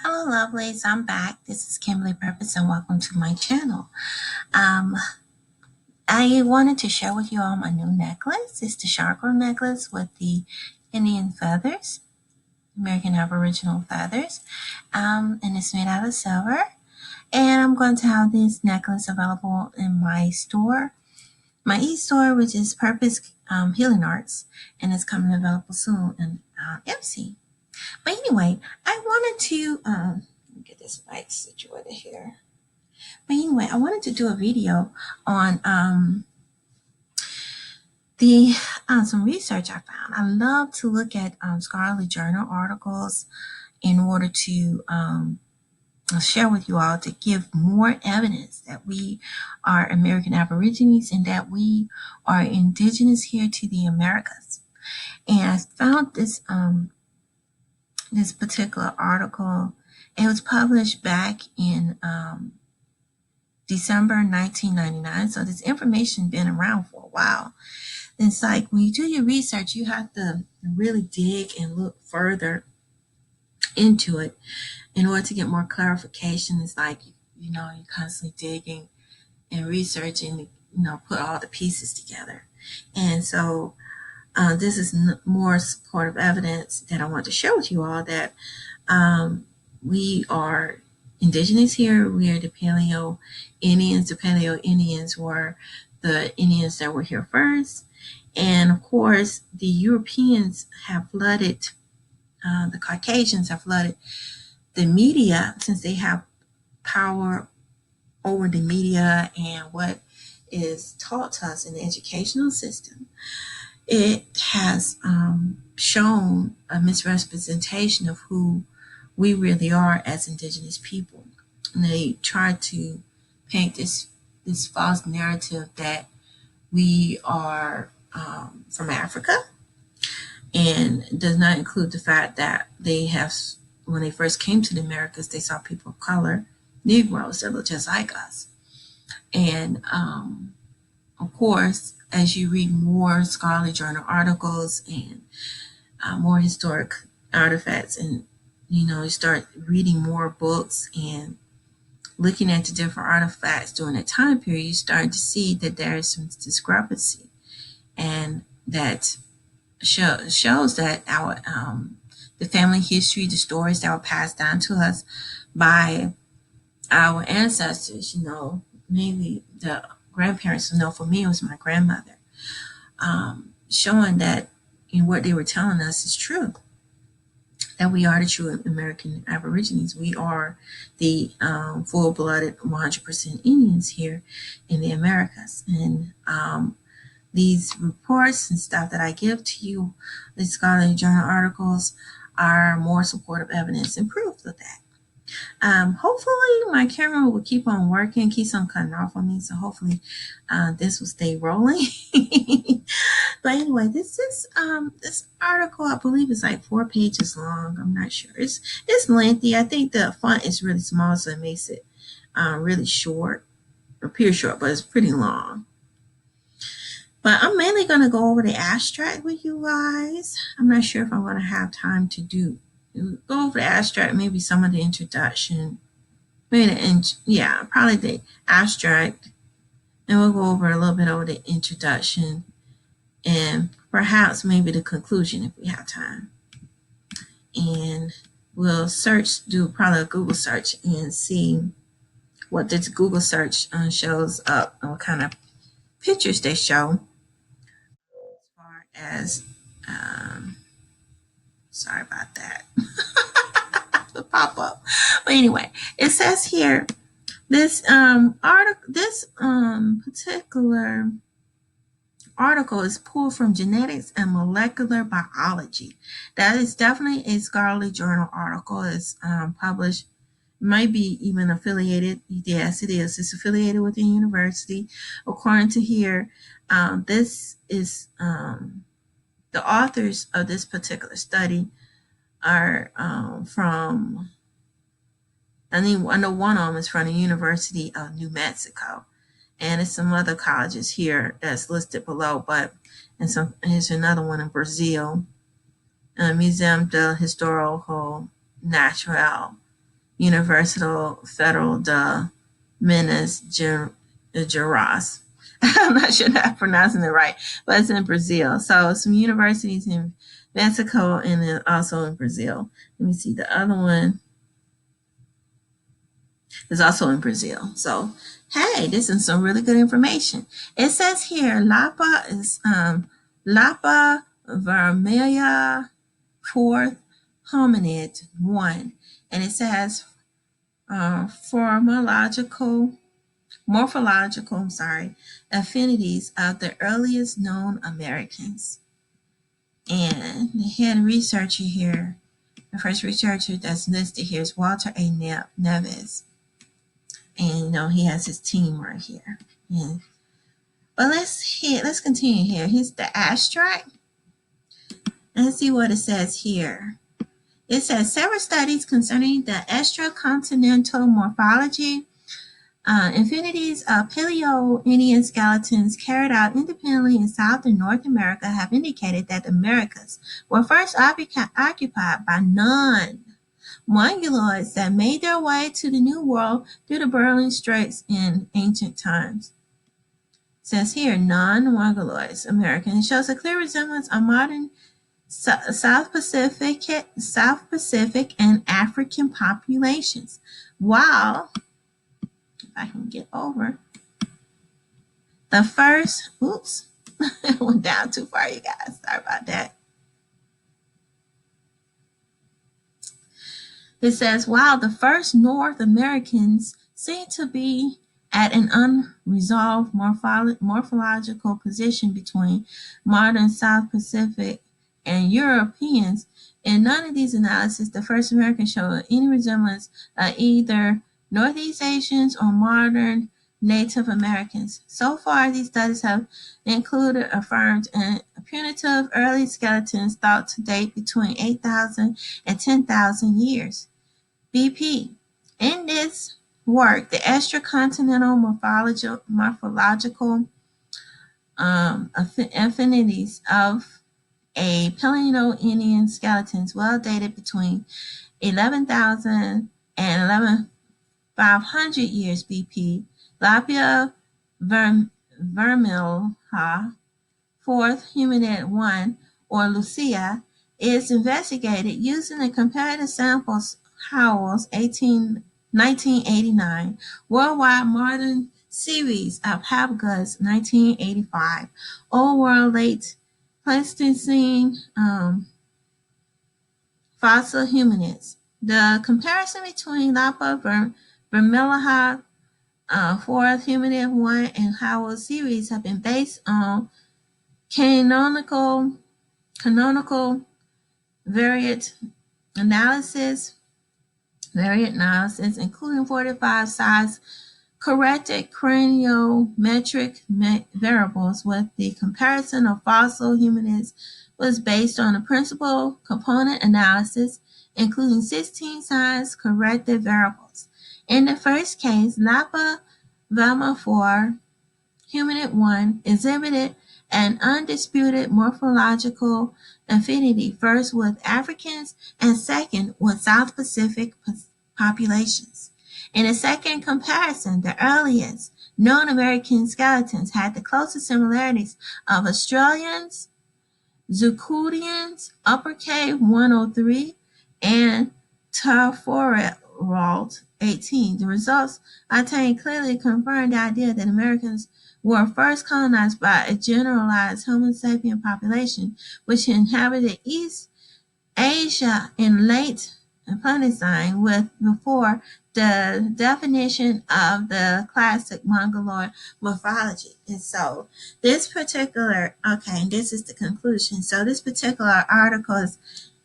Hello, lovelies. I'm back. This is Kimberly Purpose, and welcome to my channel. Um, I wanted to share with you all my new necklace. It's the charcoal necklace with the Indian feathers, American Aboriginal feathers, and it's made out of silver. And I'm going to have this necklace available in my store, my e-store, which is Purpose Healing Arts, and it's coming available soon in MC. But anyway, I wanted to get this mic situated here. But anyway, I wanted to do a video on the some research I found. I love to look at scholarly journal articles in order to share with you all to give more evidence that we are American Aborigines and that we are indigenous here to the Americas. And I found this particular article. It was published back in December 1999. So this information been around for a while. And it's like when you do your research, you have to really dig and look further into it in order to get more clarification. It's like, you're constantly digging and researching, put all the pieces together. And so this is more supportive evidence that I want to share with you all that we are indigenous here. We are the Paleo Indians. The Paleo Indians were the Indians that were here first. And of course, the Europeans have flooded, the Caucasians have flooded the media, since they have power over the media and what is taught to us in the educational system. It has shown a misrepresentation of who we really are as indigenous people. And they try to paint this false narrative that we are from Africa, and does not include the fact that they have, when they first came to the Americas, they saw people of color, Negroes that look just like us. And of course, as you read more scholarly journal articles and more historic artifacts, and you start reading more books and looking at the different artifacts during that time period, you start to see that there is some discrepancy, and that shows that our the family history, the stories that were passed down to us by our ancestors, mainly the grandparents. For me, it was my grandmother, showing that what they were telling us is true, that we are the true American Aborigines. We are the full-blooded 100% Indians here in the Americas. And these reports and stuff that I give to you, these scholarly journal articles, are more supportive evidence and proof of that. Hopefully my camera will keep on working, keeps on cutting off on me, so hopefully this will stay rolling. But anyway, this article, I believe, is like 4 pages long. I'm not sure. It's lengthy. I think the font is really small, so it makes it really short. It appears short, but it's pretty long. But I'm mainly going to go over the abstract with you guys. I'm not sure if I'm going to have time to go over the abstract, maybe some of the introduction, probably the abstract, and we'll go over a little bit over the introduction, and perhaps maybe the conclusion if we have time. And we'll do probably a Google search and see what this Google search shows up and what kind of pictures they show. As far as, sorry about that. The pop up. But anyway, it says here, this particular article is pulled from Genetics and Molecular Biology. That is definitely a scholarly journal article. It's published, might be even affiliated. Yes, it is. It's affiliated with the university. According to here, this is the authors of this particular study are from, I know one of them is from the University of New Mexico, and it's some other colleges here that's listed below, and here's another one in Brazil, Museu do Histórico Natural Universidad Federal de Minas Gerais. I'm not sure that I'm pronouncing it right, but it's in Brazil. So some universities in Mexico and then also in Brazil. Let me see. The other one is also in Brazil. So hey, this is some really good information. It says here Lapa is Lapa vermelha fourth hominid one, and it says morphological, affinities of the earliest known Americans. And the head researcher here, the first researcher that's listed here is Walter A. Neves. And he has his team right here. And, but let's continue here. Here's the abstract. Let's see what it says here. It says several studies concerning the extracontinental morphology infinities of Paleo-Indian skeletons carried out independently in South and North America have indicated that the Americas were first occupied by non-mongoloids that made their way to the New World through the Bering Straits in ancient times. It says here, non-mongoloids, American. It shows a clear resemblance of modern South Pacific and African populations, while I can get over the first, it went down too far, you guys. Sorry about that. It says, while the first North Americans seem to be at an unresolved morphological position between modern South Pacific and Europeans, in none of these analyses the first Americans show any resemblance of either Northeast Asians or modern Native Americans. So far, these studies have included affirmed and punitive early skeletons thought to date between 8,000 and 10,000 years BP. In this work, the extracontinental morphological affinities of a Paleo-Indian skeletons well dated between 11,000 and 11,500 years BP, Lapia vermelha, fourth hominid 1, or Lucia, is investigated using the comparative samples Howells 1989, Worldwide Modern Series of Hapgood 1985, Old World Late Pleistocene fossil hominids. The comparison between Lapa vermelha, fourth hominid 1, and Howell series have been based on canonical variant analysis, including 45 size corrected craniometric variables, with the comparison of fossil hominids was based on a principal component analysis, including 16 size corrected variables. In the first case, Lapa vermelha hominid 1 exhibited an undisputed morphological affinity, first with Africans and second with South Pacific populations. In the second comparison, the earliest known American skeletons had the closest similarities of Australians, Zeuclideans, Upper Cave 103, and Taforalt 18. The results obtained clearly confirmed the idea that Americans were first colonized by a generalized Homo sapien population, which inhabited East Asia in late Pleistocene, with before the definition of the classic Mongoloid morphology. And so this particular, and this is the conclusion. So this particular article is,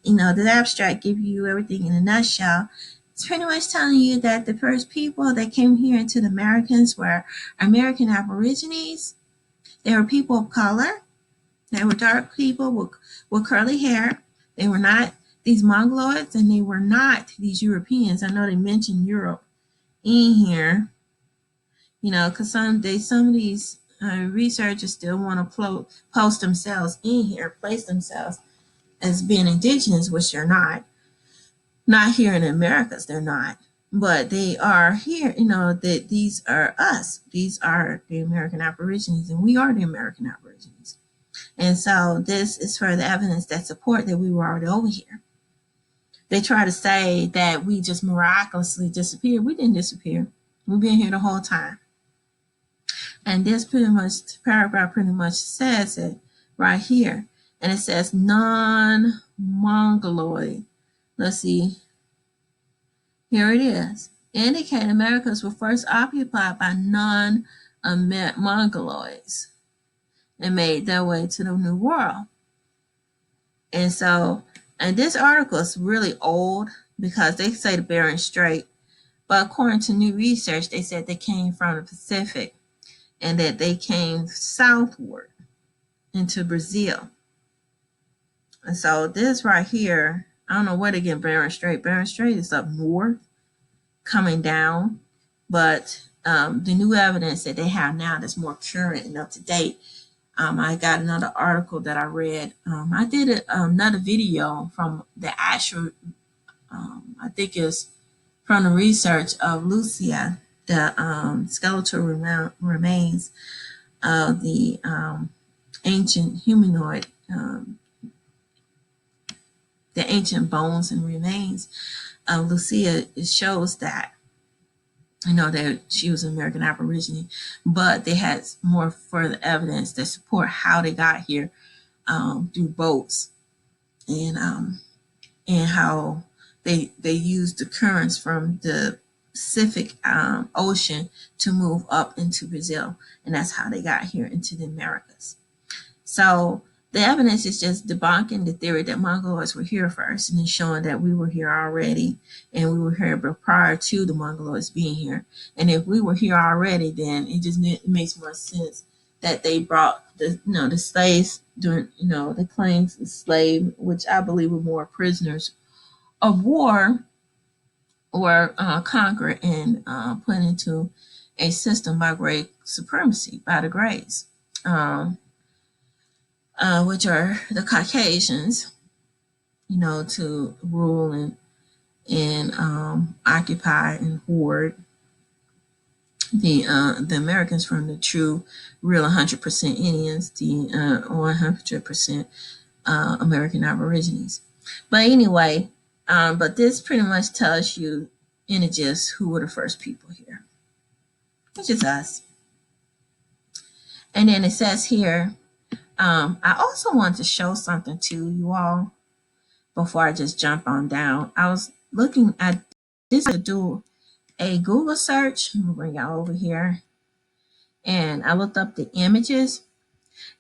the abstract give you everything in a nutshell. It's pretty much telling you that the first people that came here into the Americans were American Aborigines. They were people of color. They were dark people with curly hair. They were not these Mongoloids, and they were not these Europeans. I know they mentioned Europe in here, because some of these researchers still want to post themselves in here, place themselves as being indigenous, which they're not. Not here in the Americas, they're not. but they are here, that these are us. These are the American Aborigines, and we are the American Aborigines. And so this is further evidence that support that we were already over here. They try to say that we just miraculously disappeared. We didn't disappear. We've been here the whole time. And this paragraph pretty much says it right here. And it says non-Mongoloid. Let's see. Here it is. Indicate Americas were first occupied by non-Mongoloids and made their way to the New World. And so, and this article is really old because they say the Bering Strait, but according to new research, they said they came from the Pacific and that they came southward into Brazil. And so this right here, I don't know where to get Bering Strait. Bering Strait is up north, coming down, but the new evidence that they have now that's more current and up to date. I got another article that I read. I did another video from the actual, I think it's from the research of Lucia, the skeletal remains of the ancient humanoid, the ancient bones and remains of Lucia. It shows that, that she was an American Aborigine, but they had more further evidence that support how they got here through boats, and how they used the currents from the Pacific Ocean to move up into Brazil, and that's how they got here into the Americas. So the evidence is just debunking the theory that Mongoloids were here first, and then showing that we were here already, and we were here prior to the Mongoloids being here. And if we were here already, then it makes more sense that they brought the slaves during, the claims of slave, which I believe were more prisoners of war, or conquered and put into a system by great supremacy, by the Greys. Which are the Caucasians, to rule and occupy and hoard the Americans from the true, real 100% Indians, the 100% American Aborigines. But anyway, but this pretty much tells you in a gist who were the first people here, which is us. And then it says here, I also want to show something to you all before I just jump on down. I was looking at this to do a Google search. I'm gonna bring y'all over here. And I looked up the images,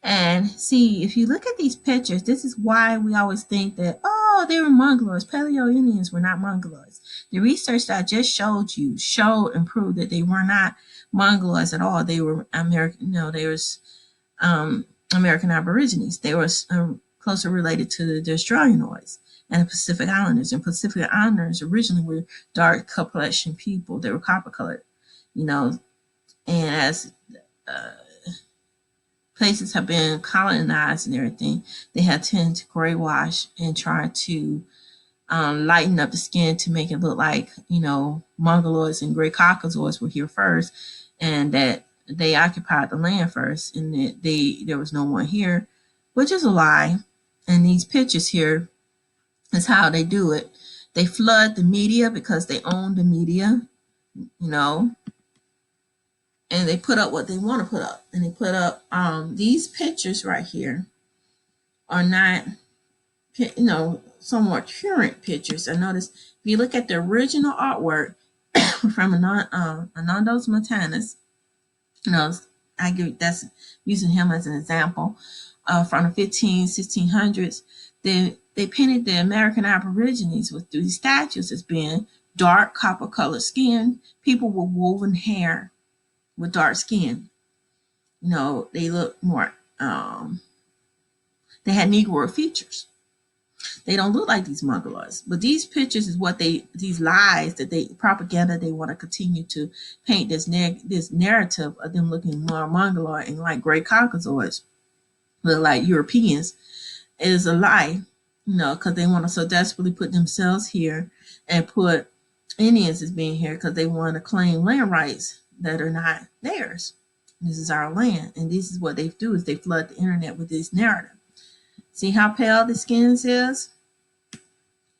and see, if you look at these pictures, this is why we always think that, oh, they were Mongoloids. Paleo-Indians were not Mongoloids. The research that I just showed you showed and proved that they were not Mongoloids at all. They were American, they was American Aborigines. They were closer related to the Australianoids and the Pacific Islanders. And Pacific Islanders originally were dark complexion people. They were copper colored, and as places have been colonized and everything, they have tended to gray wash and try to lighten up the skin to make it look like, Mongoloids and Great Caucasoids were here first, and that they occupied the land first, and that there was no one here, which is a lie. And these pictures here is how they do it. They flood the media because they own the media, and they put up what they want to put up. And they put up these pictures right here are not, somewhat current pictures. I noticed if you look at the original artwork from Anandos Montanus, that's using him as an example, from the 1600s, they painted the American Aborigines with these statues as being dark copper colored skin, people with woven hair with dark skin. They look more, they had Negro features. They don't look like these Mongoloids, but these pictures is what these lies that propaganda they want to continue to paint this narrative of them looking more Mongoloid and like Great Caucasoids, look like Europeans, is a lie, because they want to so desperately put themselves here and put Indians is being here because they want to claim land rights that are not theirs. This is our land, and this is what they do: is they flood the internet with this narrative. See how pale the skin is?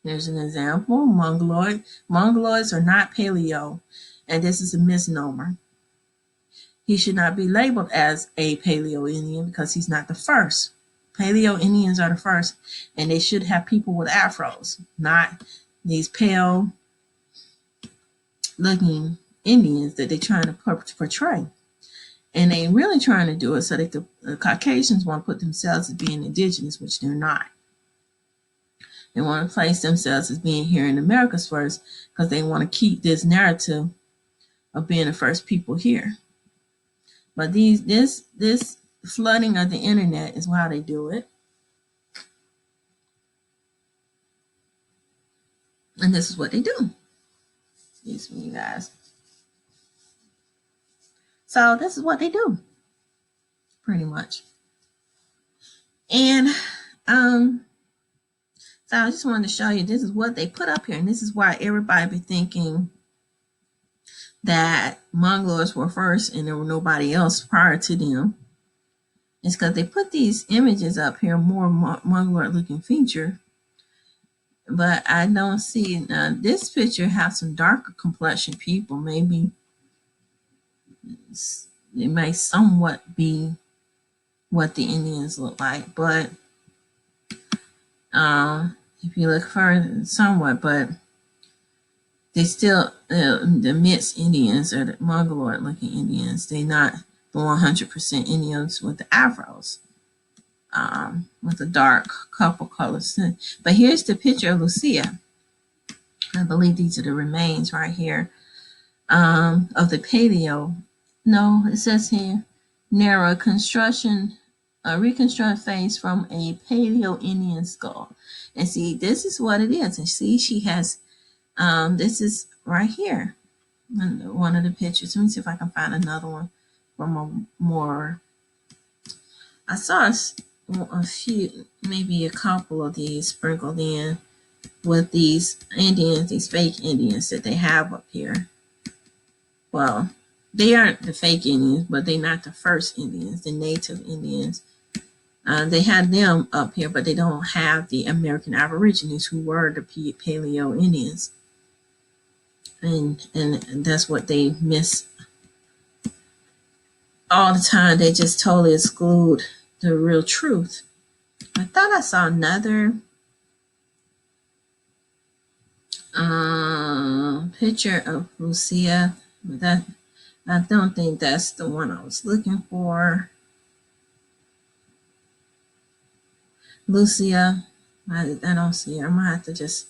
There's an example: Mongoloid. Mongoloids are not paleo, and this is a misnomer. He should not be labeled as a paleo Indian because he's not the first. Paleo Indians are the first, and they should have people with afros, not these pale looking Indians that they're trying to portray. And they really trying to do it so that the Caucasians want to put themselves as being indigenous, which they're not. They want to place themselves as being here in America's first because they want to keep this narrative of being the first people here. But this flooding of the internet is how they do it. And this is what they do. Excuse me, you guys. So this is what they do, pretty much. And so I just wanted to show you this is what they put up here, and this is why everybody be thinking that Mongoloids were first and there were nobody else prior to them. It's because they put these images up here, more Mongoloid looking feature. But I don't see this picture has some darker complexion people. Maybe it may somewhat be what the Indians look like, but if you look further, somewhat, but they still the mixed Indians or the Mongoloid looking Indians. They're not the 100% Indians with the afros, with the dark couple colors. But here's the picture of Lucia. I believe these are the remains right here of the paleo. No, it says here narrow construction, a reconstruct face from a paleo Indian skull. And see, this is what it is. And see, she has this is right here, one of the pictures. Let me see if I can find another one from a more. I saw a few, maybe a couple of these sprinkled in with these Indians, these fake Indians that they have up here. Well, they aren't the fake Indians, but they're not the first Indians, the native Indians. They had them up here, but they don't have the American Aborigines who were the Paleo Indians. And that's what they miss all the time. They just totally exclude the real truth. I thought I saw another picture of Lucia, but that I don't think that's the one I was looking for. Lucia, I don't see her. I might have to just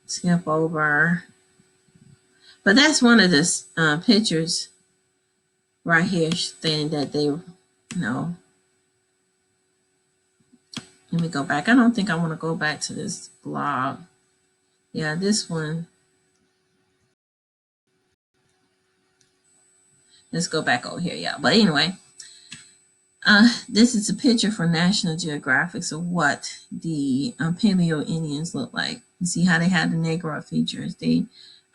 skip over. But that's one of the pictures right here saying that they, let me go back. I don't think I want to go back to this blog. Yeah, this one. Let's go back over here. Yeah, but anyway, this is a picture from National Geographic of what the Paleo Indians look like. You see how they had the Negro features. They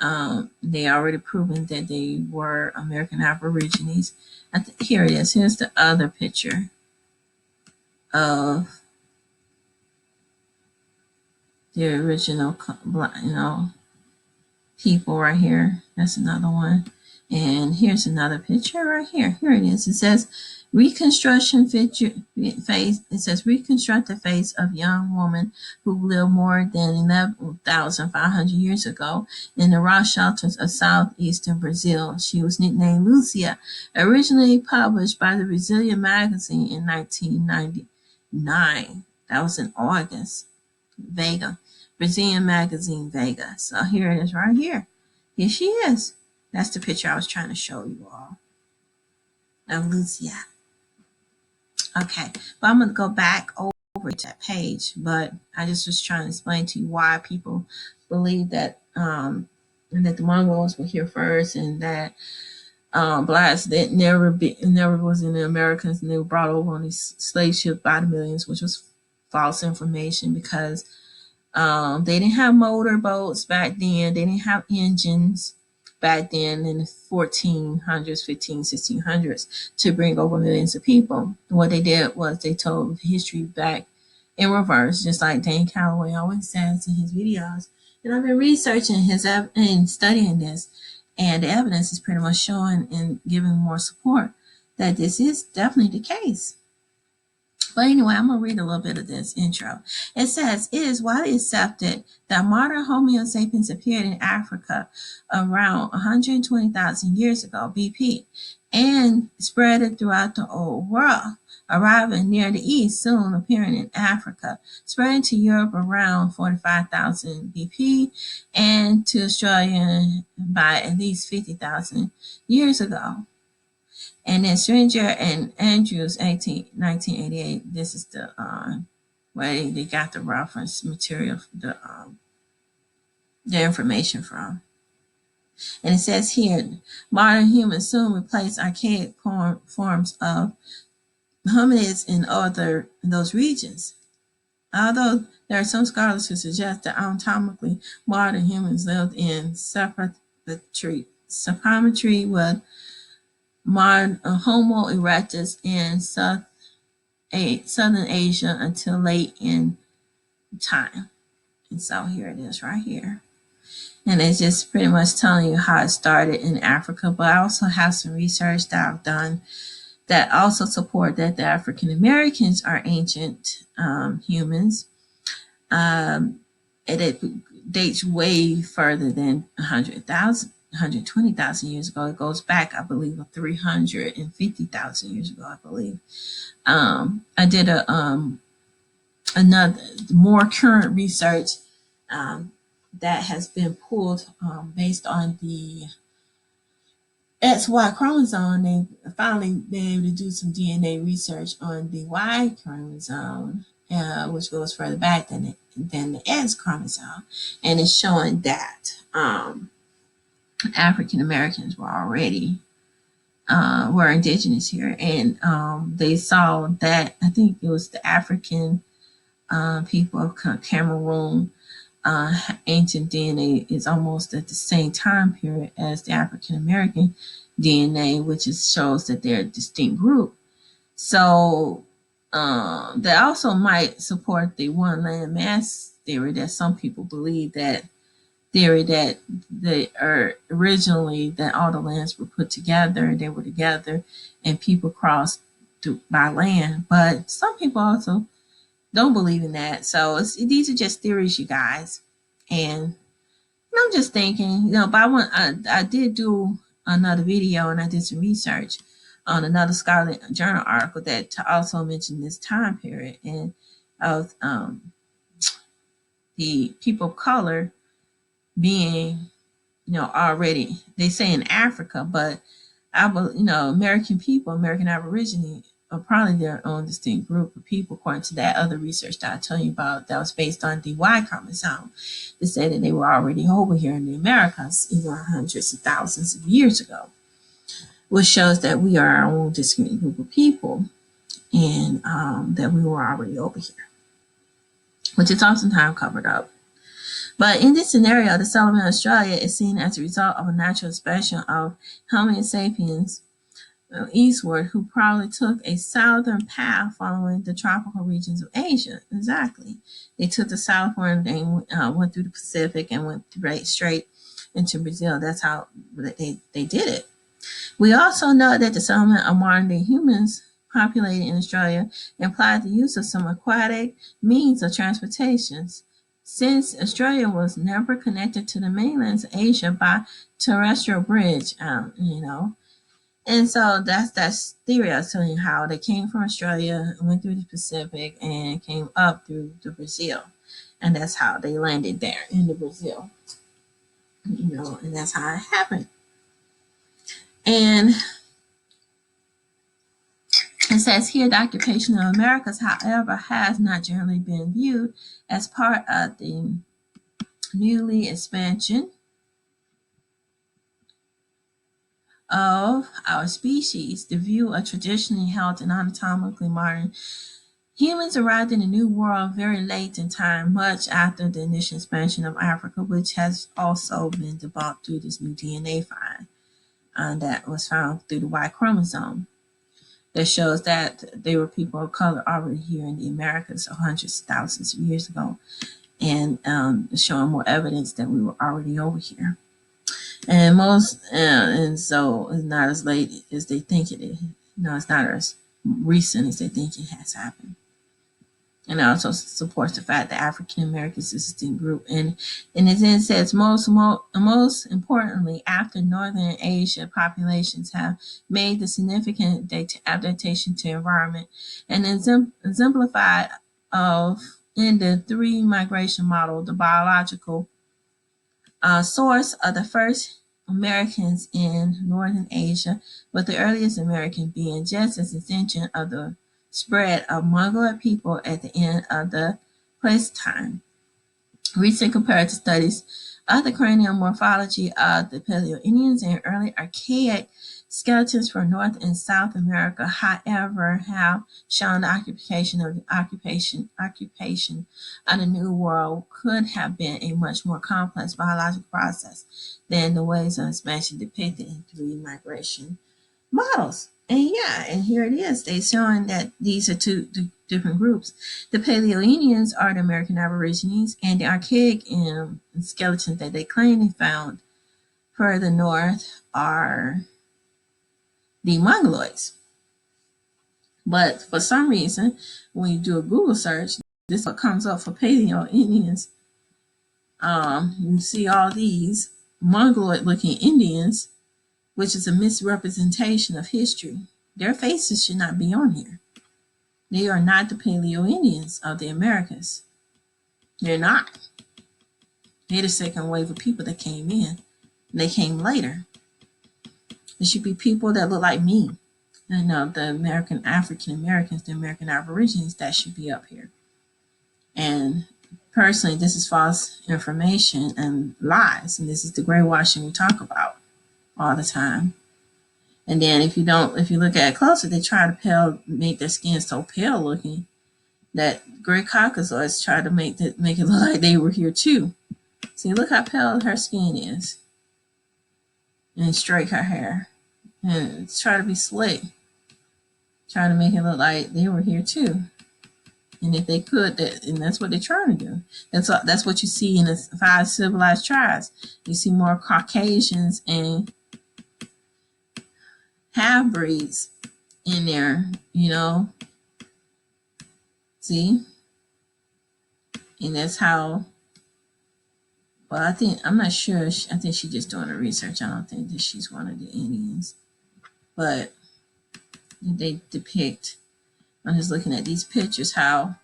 already proven that they were American Aborigines. Here it is. Here's the other picture of the original, people right here. That's another one. And here's another picture right here. Here it is. It says reconstruction face. It says reconstruct the face of young woman who lived more than 11,500 years ago in the rock shelters of southeastern Brazil. She was nicknamed Lucia, originally published by the Brazilian magazine in 1999. That was in August. Vega. Brazilian magazine Vega. So here it is right here. Here she is. That's the picture I was trying to show you all of Lucia. Okay, but I'm going to go back over to that page, but I just was trying to explain to you why people believe that and that the Mongols were here first, and that blacks that never was in the Americans, and they were brought over on these slave ships by the millions, which was false information, because They didn't have motor boats back then. They didn't have engines back then in the 1400s, 15, 1600s to bring over millions of people. What they did was they told history back in reverse, just like Dane Calloway always says in his videos. And I've been researching his and studying this, and the evidence is pretty much showing and giving more support that this is definitely the case. But anyway, I'm going to read a little bit of this intro. It says, it is widely accepted that modern Homo sapiens appeared in Africa around 120,000 years ago, BP, and spread it throughout the old world, arriving near the east, soon appearing in Africa, spreading to Europe around 45,000 BP, and to Australia by at least 50,000 years ago. And then Stringer and Andrews, 1988. This is the where they got the reference material, the information from. And it says here, modern humans soon replaced archaic forms of hominids in those regions. Although there are some scholars who suggest that anatomically modern humans lived in cephalometry with modern Homo erectus in Southern Asia until late in time. And so here it is right here. And it's just pretty much telling you how it started in Africa. But I also have some research that I've done that also support that the African Americans are ancient humans. And it dates way further than 100,000. 120,000 years ago. It goes back, I believe, 350,000 years ago, I believe. I did another more current research that has been pulled based on the XY chromosome. They finally been able to do some DNA research on the Y chromosome, which goes further back than the X chromosome, and it's showing that African Americans were indigenous here, and they saw that I think it was the African people of Cameroon. Ancient DNA is almost at the same time period as the African American DNA, which shows that they're a distinct group. So that also might support the one land mass theory that some people believe that they are originally that all the lands were put together and they were together and people crossed by land. But some people also don't believe in that. So these are just theories, you guys. And I'm just thinking, but I did do another video and I did some research on another scholarly journal article that also mentioned this time period and of the people of color being, already, they say in Africa, but American people, American Aborigine are probably their own distinct group of people, according to that other research that I tell you about that was based on the Y chromosome. They said that they were already over here in the Americas, hundreds of thousands of years ago, which shows that we are our own distinct group of people and that we were already over here, which is oftentimes covered up. But in this scenario, the settlement of Australia is seen as a result of a natural expansion of Homo sapiens eastward, who probably took a southern path following the tropical regions of Asia. Exactly. They took the southward and they went through the Pacific and went straight into Brazil. That's how they did it. We also know that the settlement of modern-day humans populated in Australia implied the use of some aquatic means of transportation, since Australia was never connected to the mainland of Asia by terrestrial bridge, And so that's theory of telling how they came from Australia, went through the Pacific, and came up through the Brazil. And that's how they landed there in the Brazil. And that's how it happened. And it says here, the occupation of Americas, however, has not generally been viewed as part of the newly expansion of our species. The view of traditionally held and anatomically modern Humans arrived in the New World very late in time, much after the initial expansion of Africa, which has also been debunked through this new DNA find that was found through the Y chromosome that shows that there were people of color already here in the Americas hundreds of thousands of years ago, and showing more evidence that we were already over here. And so it's not as late as they think it is. No, it's not as recent as they think it has happened. And it also supports the fact that African Americans is a distinct group. And it then says most importantly, after Northern Asia populations have made the significant adaptation to environment and exemplified of in the three migration model, the biological source of the first Americans in Northern Asia, with the earliest American being just as extension of the spread of Mongoloid people at the end of the Pleistocene. Recent comparative studies of the cranial morphology of the Paleo-Indians and early archaic skeletons from North and South America, however, have shown the occupation of the New World could have been a much more complex biological process than the ways of expansion depicted in three migration models. And yeah, and here it is. They're showing that these are two different groups. The Paleo-Indians are the American Aborigines, and the archaic skeletons that they claim they found further north are the Mongoloids. But for some reason, when you do a Google search, this is what comes up for Paleo-Indians. You see all these Mongoloid-looking Indians, which is a misrepresentation of history. Their faces should not be on here. They are not the Paleo-Indians of the Americas. They're not. They're the second wave of people that came in. And they came later. It should be people that look like me. And the American African Americans, the American Aborigines, that should be up here. And personally, this is false information and lies. And this is the gray washing we talk about all the time. And then if you look at it closer, they try to make their skin so pale looking that gray Caucasoids try to make it look like they were here too. See, look how pale her skin is. And straight her hair. And try to be slick. Trying to make it look like they were here too. And if they could, and that's what they're trying to do. That's what you see in the 5 civilized tribes. You see more Caucasians and half-breeds in there, See? And that's how, well, I'm not sure. I think she's just doing the research. I don't think that she's one of the Indians. But they depict, I'm just looking at these pictures, how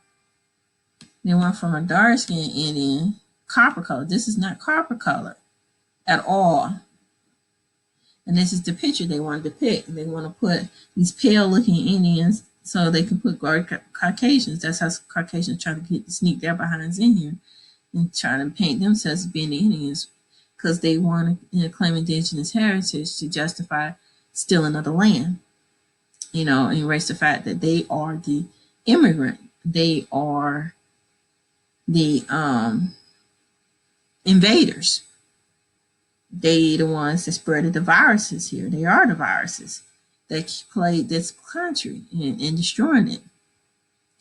they went from a dark-skinned Indian, copper color. This is not copper color at all. And this is the picture they want to depict. They want to put these pale-looking Indians so they can put Caucasians. That's how Caucasians try to sneak their behinds in here and try to paint themselves as being the Indians because they want to claim indigenous heritage to justify stealing of the land. And erase the fact that they are the immigrant. They are the invaders. They the ones that spreaded the viruses here. They are the viruses that plagued this country and destroying it.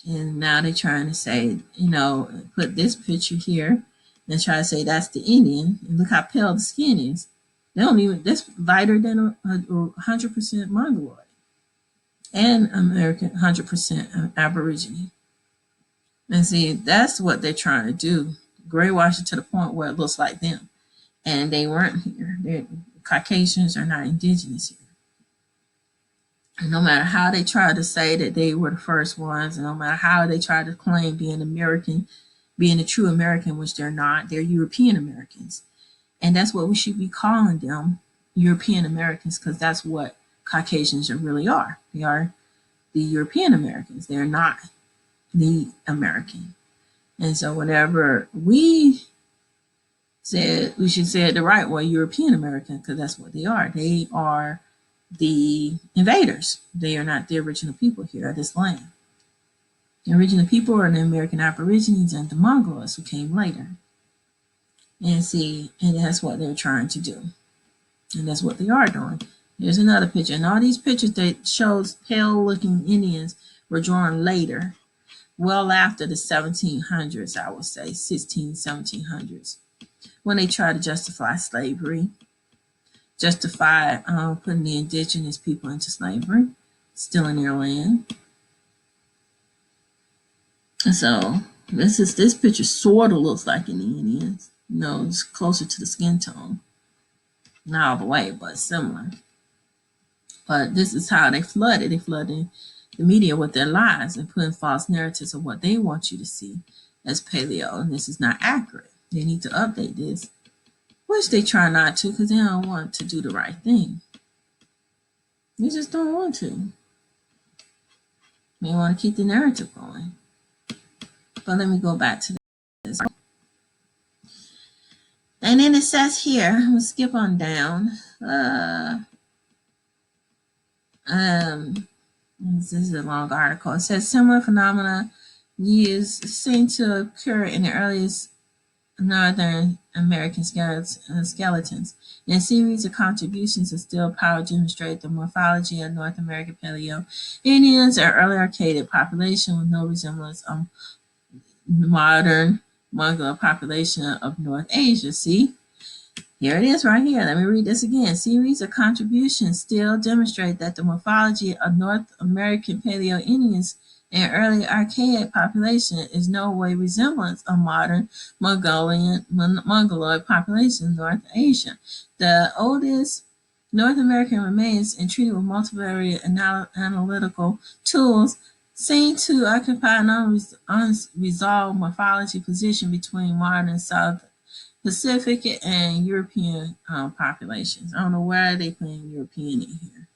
And now they're trying to say, put this picture here and try to say that's the Indian. And look how pale the skin is. That's lighter than 100% Mongoloid and American 100% Aborigine. And see, that's what they're trying to do. Gray wash it to the point where it looks like them. And they weren't here. Caucasians are not indigenous here. And no matter how they try to say that they were the first ones, and no matter how they try to claim being American, being a true American, which they're not, they're European Americans. And that's what we should be calling them, European Americans, because that's what Caucasians really are. They are the European Americans. They're not the American. And so whenever we said, we should say it the right way, European American, because that's what they are. They are the invaders. They are not the original people here at this land. The original people are the American Aborigines and the Mongoloids who came later. And see, and that's what they're trying to do. And that's what they are doing. Here's another picture. And all these pictures that shows pale-looking Indians were drawn later, well after the 1700s, I would say, 1700s, when they tried to justify slavery, justify putting the indigenous people into slavery, stealing their land. And so this picture sort of looks like an Indians. You know, it's closer to the skin tone. Not all the way, but similar. But this is how they flooded. They flooded the media with their lies and putting false narratives of what they want you to see as paleo. And this is not accurate. They need to update this, which they try not to because they don't want to do the right thing. They just don't want to. They want to keep the narrative going. But let me go back to this. And then it says here, I'm going to skip on down. This is a long article. It says similar phenomena seem to occur in the earliest Northern American skeletons. In a series of contributions of steel power demonstrate the morphology of North American Paleo Indians, an early archaic population with no resemblance of modern Mongoloid population of North Asia. See? Here it is right here. Let me read this again. Series of contributions still demonstrate that the morphology of North American Paleo Indians and early archaic population is no way resemblance of modern Mongoloid population in North Asia. The oldest North American remains and treated with multivariate analytical tools seem to occupy an unresolved morphology position between modern and South Pacific and European populations. I don't know why they putting European in here.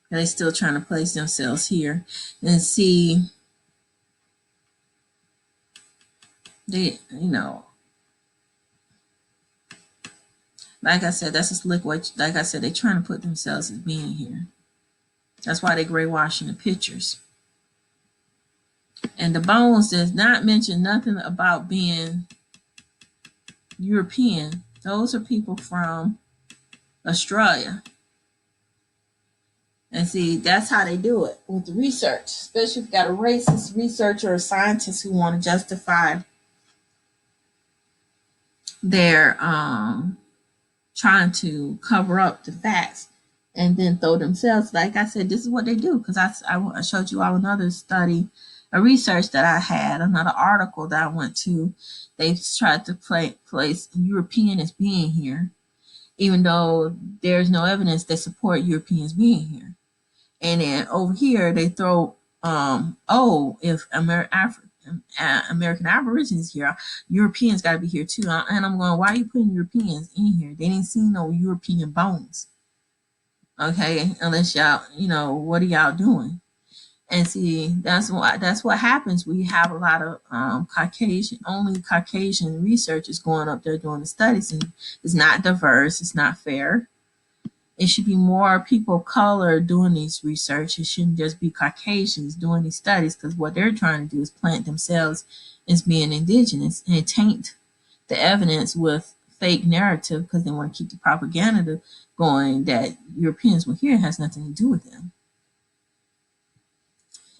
They're still trying to place themselves here and see. They, like I said, that's just liquid. Like I said, they're trying to put themselves as being here. That's why they're gray washing the pictures. And the bones does not mention nothing about being European. Those are people from Australia. And see, that's how they do it with the research, especially if you've got a racist researcher or scientist who want to justify their trying to cover up the facts and then throw themselves. Like I said, this is what they do because I showed you all another study, a research that I had, another article that I went to. They tried to place European as being here, even though there's no evidence that support Europeans being here. And then over here they throw, if American Aborigines here, Europeans got to be here too. And I'm going, why are you putting Europeans in here? They didn't see no European bones. Okay, unless y'all, what are y'all doing? And see, that's what happens. We have a lot of Caucasian researchers going up there doing the studies, and it's not diverse, it's not fair. It should be more people of color doing these research. It shouldn't just be Caucasians doing these studies because what they're trying to do is plant themselves as being indigenous and taint the evidence with fake narrative because they want to keep the propaganda going that Europeans were here has nothing to do with them.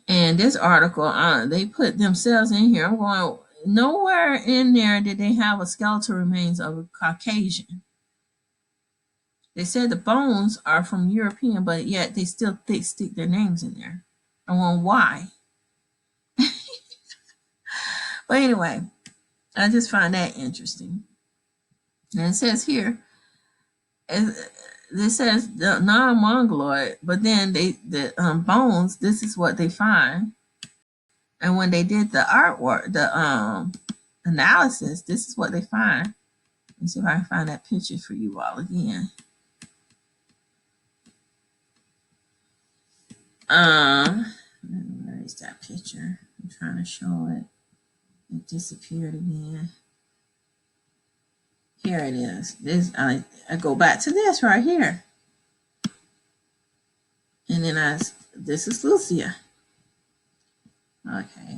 And this article, they put themselves in here. I'm going, nowhere in there did they have a skeletal remains of a Caucasian. They said the bones are from European, but yet they still stick their names in there. I wonder why. But anyway, I just find that interesting. And it says here, this says the non-mongoloid, but then the bones, this is what they find. And when they did the artwork, the analysis, this is what they find. Let's see if I can find that picture for you all again. Where is that picture? I'm trying to show it. It disappeared again. Here it is. This I go back to this right here. And then this is Lucia. Okay.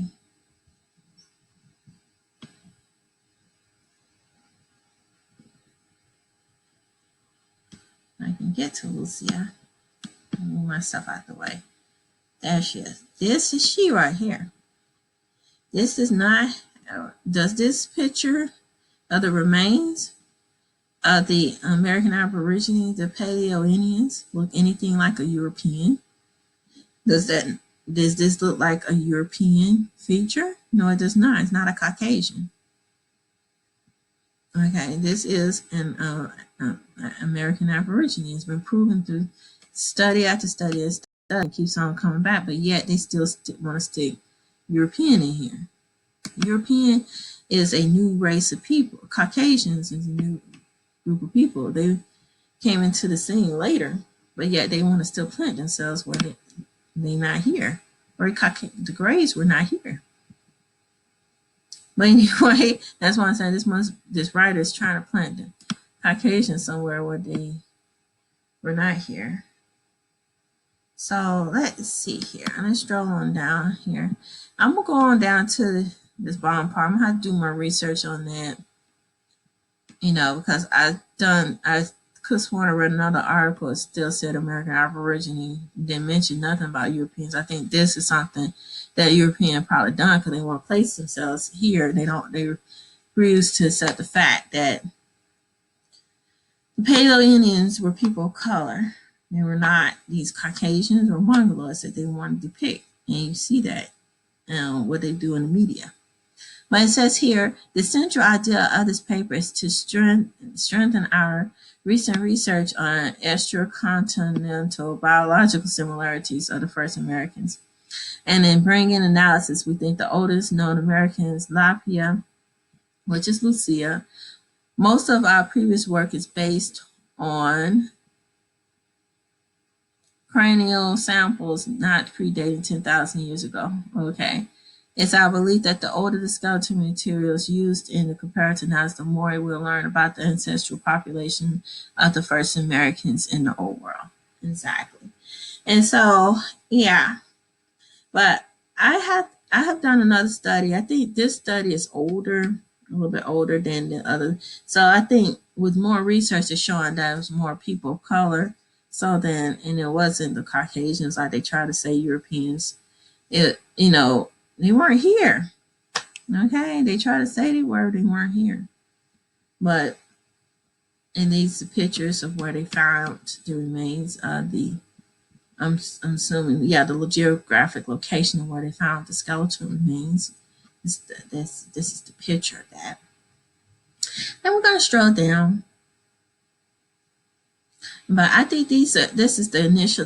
I can get to Lucia. Move myself out the way. There she is. This is she right here. This is not. Does this picture of the remains of the American Aborigines, the Paleo Indians, look anything like a European? Does that does this look like a European feature? No, it does not. It's not a Caucasian. Okay, this is an American Aborigine. It's been proven through study after study and study. It keeps on coming back, but yet they still want to stick European in here. European is a new race of people. Caucasians is a new group of people. They came into the scene later, but yet they want to still plant themselves where they're not here. Or the Greys were not here. But anyway, that's why I'm saying this writer is trying to plant the Caucasians somewhere where they were not here. So let's see here. Let's stroll on down here. I'm gonna go on down to this bottom part. I'm gonna have to do more research on that. Because I could have sworn I read another article. It still said American Aborigine. Didn't mention nothing about Europeans. I think this is something that European probably done because they want to place themselves here. They refuse to accept the fact that the Paleo Indians were people of color. They were not these Caucasians or Mongoloids that they want to depict. And you see that what they do in the media. But it says here, the central idea of this paper is to strengthen our recent research on extracontinental biological similarities of the first Americans. And in bringing analysis, we think the oldest known Americans, Lapia, which is Lucia. Most of our previous work is based on cranial samples not predating 10,000 years ago. Okay. It's our belief that the older the skeletal materials used in the comparative analysis, the more we'll learn about the ancestral population of the first Americans in the old world. Exactly. And so, yeah. But I have done another study. I think this study is older, a little bit older than the other. So I think with more research is showing that it was more people of color. So then, and it wasn't the Caucasians like they try to say Europeans. They weren't here. Okay, they try to say they weren't here. But in these pictures of where they found the remains of the, I'm assuming, yeah, the geographic location of where they found the skeletal remains. This is the picture of that. And we're gonna stroll down. But I think this is the initial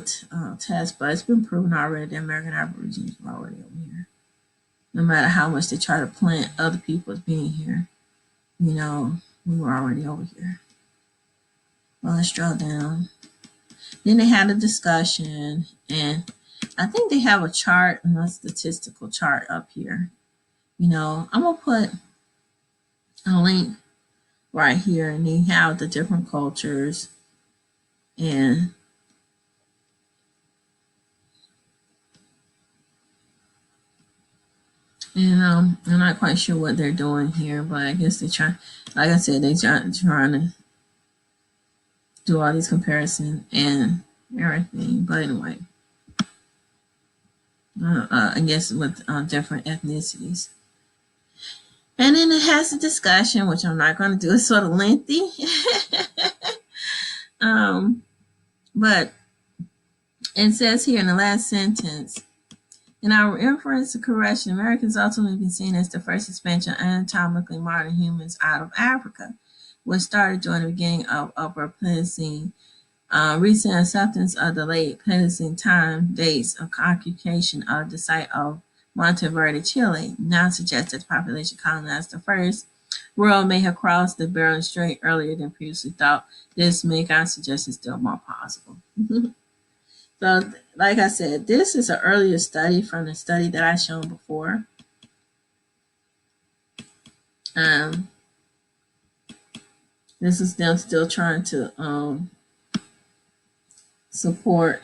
test, but it's been proven already that American Aborigines were already over here. No matter how much they try to plant other people as being here, we were already over here. Well, let's draw down. Then they had a discussion, and I think they have a chart, and a statistical chart up here. I'm gonna put a link right here, and they have the different cultures, and I'm not quite sure what they're doing here, but I guess they try. Like I said, they trying to do all these comparisons and everything. But anyway, I guess with different ethnicities. And then it has a discussion, which I'm not going to do. It's sort of lengthy. But it says here in the last sentence, in our inference to correction, Americans ultimately been seen as the first expansion of anatomically modern humans out of Africa, which started during the beginning of Upper Pliocene. Recent acceptance of the late Pliocene time dates of occupation of the site of Monteverde, Chile, now suggests that the population colonized the first world may have crossed the Bering Strait earlier than previously thought. This make our suggestion still more possible. So, like I said, this is an earlier study from the study that I shown before. This is them still trying to support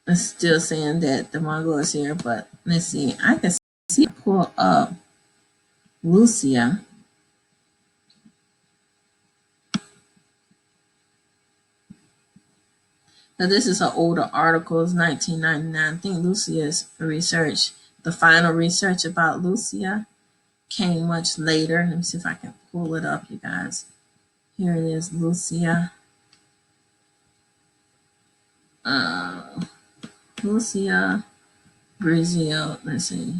It's still saying that the Mongol is here, but let's see. I can see pull up Lucia. Now this is an older article, it's 1999. I think Lucia's research, the final research about Lucia came much later. Let me see if I can pull it up, you guys. Here it is, Lucia. Lucia, Brazil. Let's see.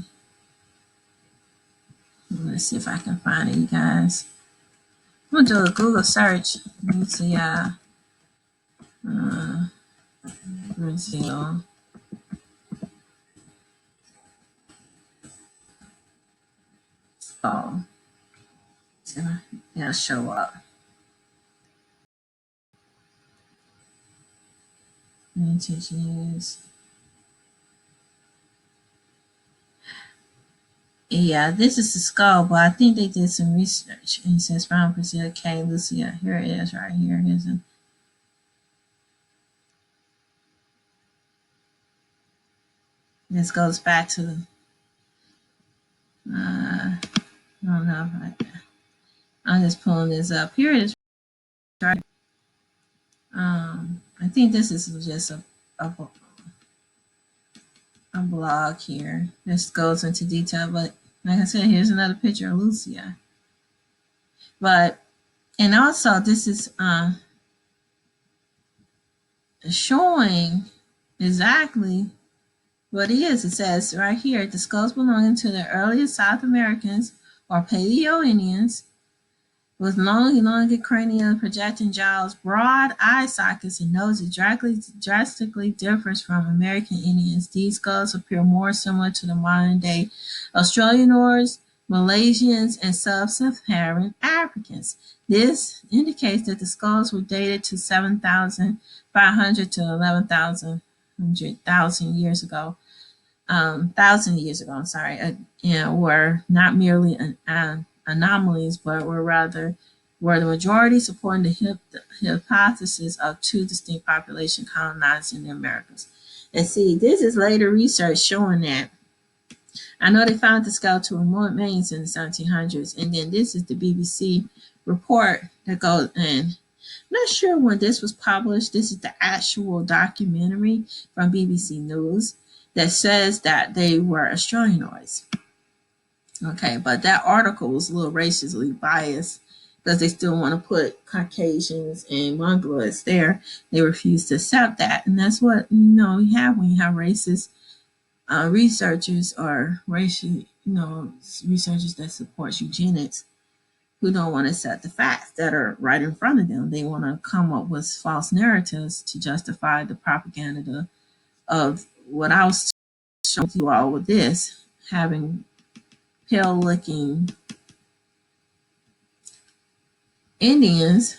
Let's see if I can find it, you guys. I'm gonna do a Google search. Lucia, Brazil. Oh, it'll show up. Vintages. Yeah, this is the skull, but I think they did some research. And it says from Brazil, K. Lucia. Here it is, right here. This goes back to I don't know if I'm just pulling this up. Here it is. Right. I think this is just a blog here. This goes into detail, but like I said, here's another picture of Lucia. But and also this is showing exactly what it is. It says right here, the skulls belonging to the earliest South Americans or Paleo-Indians with long, elongated cranium, projecting jaws, broad eye sockets, and noses drastically differs from American Indians. These skulls appear more similar to the modern-day Australianoids, Malaysians, and sub-Saharan Africans. This indicates that the skulls were dated to 7,500 to 11,000 years ago. 1,000 years ago, I'm sorry, were not merely anomalies, but were the majority supporting the hypothesis of two distinct populations colonizing the Americas. And see, this is later research showing that. I know they found the skeletal remains in the 1700s, and then this is the BBC report that goes in. Not sure when this was published. This is the actual documentary from BBC News that says that they were Australianoids. Okay, but that article was a little racially biased because they still want to put Caucasians and Mongoloids there. They refuse to accept that, and that's what you have when you have racist researchers or racial, researchers that support eugenics who don't want to accept the facts that are right in front of them. They want to come up with false narratives to justify the propaganda of what I was showing you all with this, having pale looking Indians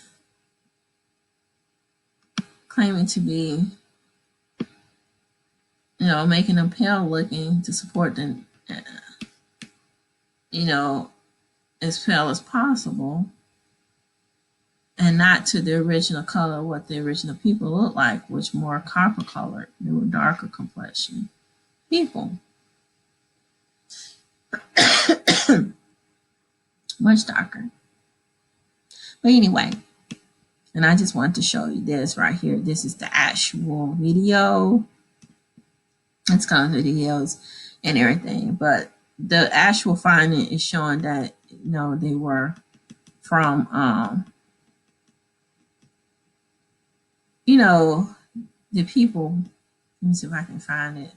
claiming to be, making them pale looking to support them, as pale as possible, and not to the original color, what the original people looked like, which more copper colored. They were darker complexion people. Much darker. But anyway, and I just want to show you this right here. This is the actual video. It's kind of videos and everything, but the actual finding is showing that they were from the people. Let me see if I can find it.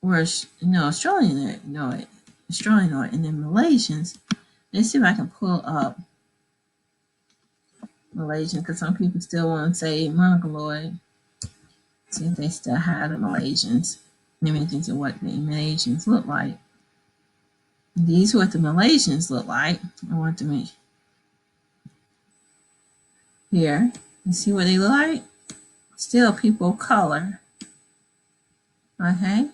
Were Australian, Australianoid, and then Malaysians. Let's see if I can pull up Malaysian because some people still want to say Mongoloid. See if they still have the Malaysians. Images of what the Malaysians look like. These are what the Malaysians look like. I want to make here. You see what they look like? Still people of color. Okay.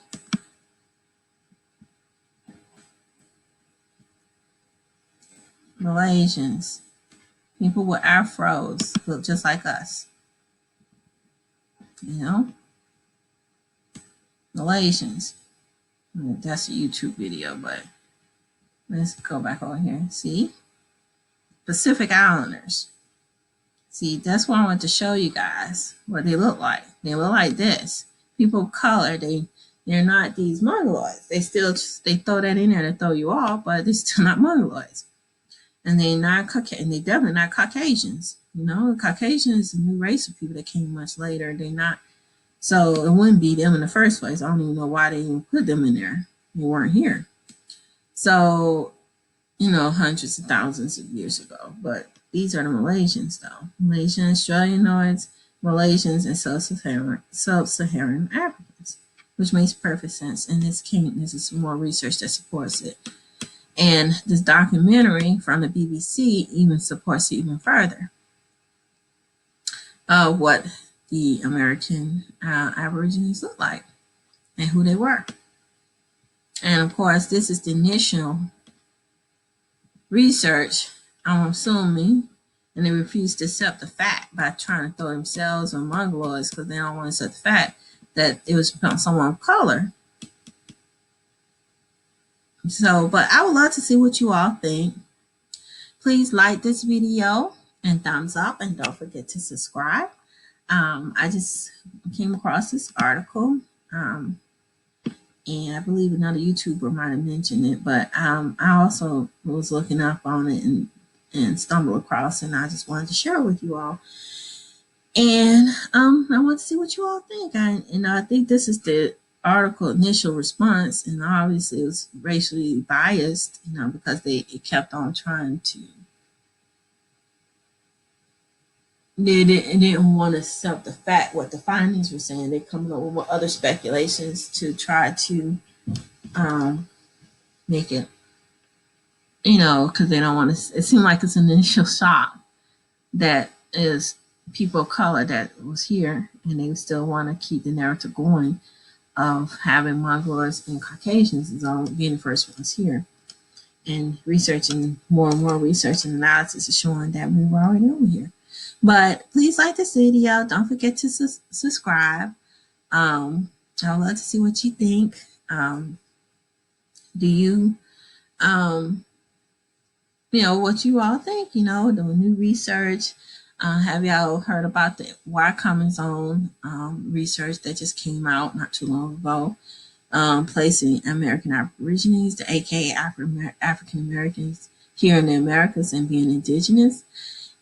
Malaysians. People with afros look just like us. You know, Malaysians. That's a YouTube video, but let's go back over here. See, Pacific Islanders. See, that's what I want to show you guys what they look like. They look like this. People of color, they're not these mongoloids. They throw that in there to throw you off, but they're still not mongoloids. And they're not Caucasian. They definitely not Caucasians. You know, Caucasian is a new race of people that came much later. They're not. So it wouldn't be them in the first place. I don't even know why they even put them in there. They weren't here. So, you know, hundreds of thousands of years ago. But these are the Malaysians, though. Malaysian, Australianoids, Malaysians, and sub-Saharan Africans, which makes perfect sense. And this is more research that supports it. And this documentary from the BBC even supports it even further of what the American Aborigines look like and who they were. And of course, this is the initial research, I'm assuming, and they refuse to accept the fact by trying to throw themselves on mongoloids because they don't want to accept the fact that it was from someone of color. So, but I would love to see what you all think. Please like this video and thumbs up, and don't forget to subscribe. I just came across this article, and I believe another YouTuber might have mentioned it, but I also was looking up on it and stumbled across, and I just wanted to share it with you all. And I want to see what you all think. And I think this is the article initial response, and obviously it was racially biased, you know, because it kept on trying to. They didn't want to accept the fact what the findings were saying. They're coming up with other speculations to try to make it, you know, because they don't want to. It seemed like it's an initial shock that is people of color that was here, and they still want to keep the narrative going of having Mongoloids and Caucasians as all being the first ones here. And researching more and more research and analysis is showing that we were already over here. But please like this video. Don't forget to subscribe. I'd love to see what you think. Do you, you know, what you all think? You know, the new research. Have y'all heard about the Y Common Zone research that just came out not too long ago, placing American Aborigines, the AKA African Americans here in the Americas and being indigenous?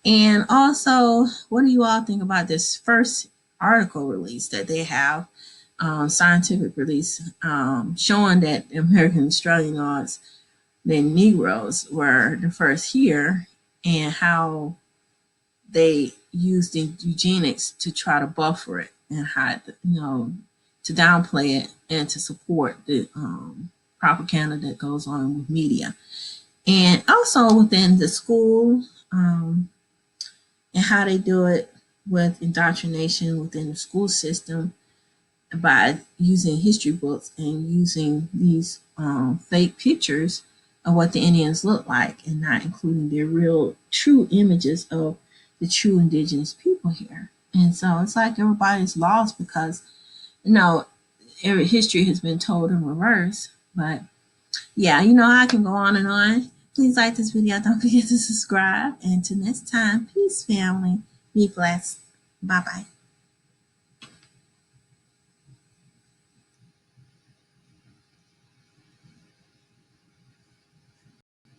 And also, what do you all think about this first article release that they have, scientific release, showing that American Australianoids, the Negroes, were the first here, and how they used eugenics to try to buffer it and hide, you know, to downplay it and to support the propaganda that goes on with media. And also within the school, and how they do it with indoctrination within the school system by using history books and using these fake pictures of what the Indians look like and not including their real true images of the true indigenous people here. And so it's like everybody's lost because, you know, every history has been told in reverse. But yeah, you know, I can go on and on. Please like this video. Don't forget to subscribe. And until next time, peace, family. Be blessed. Bye-bye.